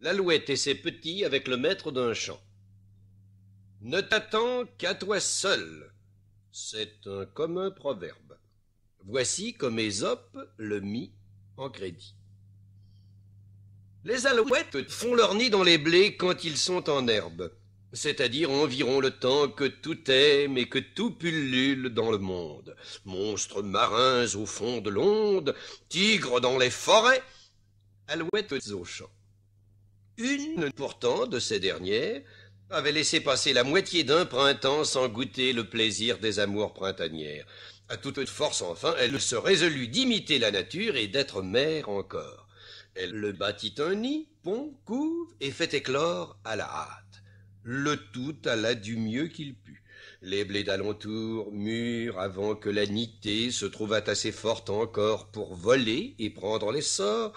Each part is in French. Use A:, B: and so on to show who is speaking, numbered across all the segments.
A: L'alouette et ses petits avec le maître d'un champ. Ne t'attends qu'à toi seul. C'est un commun proverbe. Voici comme Ésope le mit en crédit. Les alouettes font leur nid dans les blés quand ils sont en herbe, c'est-à-dire environ le temps que tout aime et que tout pullule dans le monde. Monstres marins au fond de l'onde, tigres dans les forêts, alouettes aux champs. Une, pourtant, de ces dernières, avait laissé passer la moitié d'un printemps sans goûter le plaisir des amours printanières. À toute force, enfin, elle se résolut d'imiter la nature et d'être mère encore. Elle le bâtit un nid, pond, couve et fait éclore à la hâte. Le tout alla du mieux qu'il put. Les blés d'alentour mûrs avant que la nitée se trouvât assez forte encore pour voler et prendre l'essor.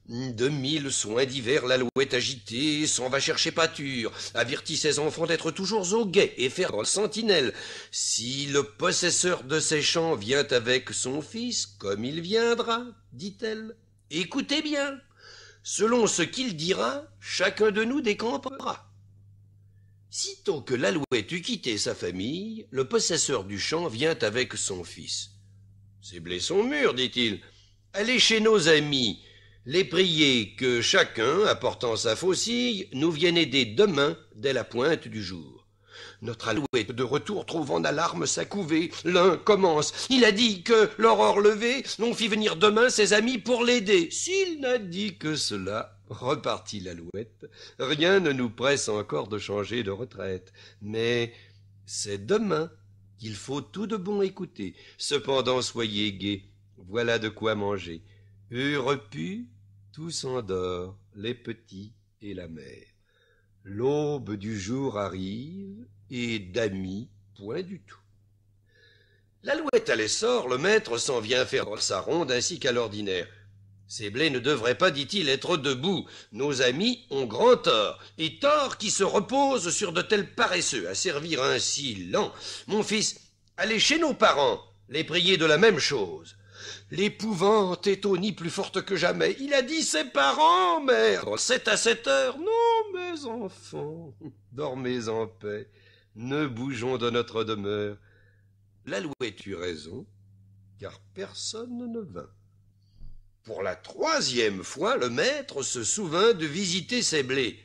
A: De mille soins divers, l'alouette agitée s'en va chercher pâture, avertit ses enfants d'être toujours au guet et faire la sentinelle. Si le possesseur de ces champs vient avec son fils, comme il viendra, dit-elle, écoutez bien, selon ce qu'il dira, chacun de nous décampera. Sitôt que l'alouette eut quitté sa famille, le possesseur du champ vient avec son fils. Ces blés sont mûrs, dit-il, allez chez nos amis, les prier que chacun, apportant sa faucille, nous vienne aider demain dès la pointe du jour. Notre alouette de retour trouve en alarme sa couvée. L'un commence. Il a dit que, l'aurore levée, l'on fit venir demain ses amis pour l'aider. S'il n'a dit que cela, repartit l'alouette, rien ne nous presse encore de changer de retraite. Mais c'est demain qu'il faut tout de bon écouter. Cependant, soyez gais, voilà de quoi manger. Eux repus, tout s'endort, les petits et la mère. L'aube du jour arrive, et d'amis, point du tout. L'alouette à l'essor, le maître s'en vient faire sa ronde ainsi qu'à l'ordinaire. Ces blés ne devraient pas, dit-il, être debout. Nos amis ont grand tort, et tort qui se repose sur de tels paresseux, à servir ainsi lent. Mon fils, allez chez nos parents, les prier de la même chose. L'épouvante est au nid plus forte que jamais. Il a dit ses parents, mère. 7 à 7 heures. Non, mes enfants, dormez en paix. Ne bougeons de notre demeure. L'alouette eut raison, car personne ne vint. Pour la 3e fois, le maître se souvint de visiter ses blés.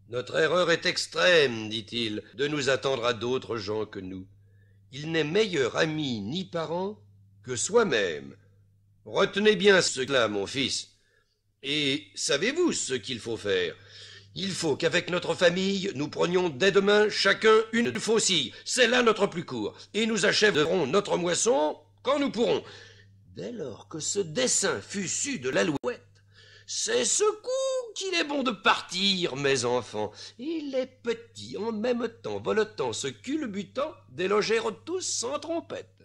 A: Notre erreur est extrême, dit-il, de nous attendre à d'autres gens que nous. Il n'est meilleur ami ni parent que soi-même. Retenez bien cela, mon fils. Et savez-vous ce qu'il faut faire? Il faut qu'avec notre famille, nous prenions dès demain chacun une faucille. C'est là notre plus court. Et nous achèverons notre moisson quand nous pourrons. Dès lors que ce dessein fut su de l'alouette, c'est ce coup qu'il est bon de partir, mes enfants. Et les petits, en même temps voletant, se culbutant, délogèrent tous sans trompette.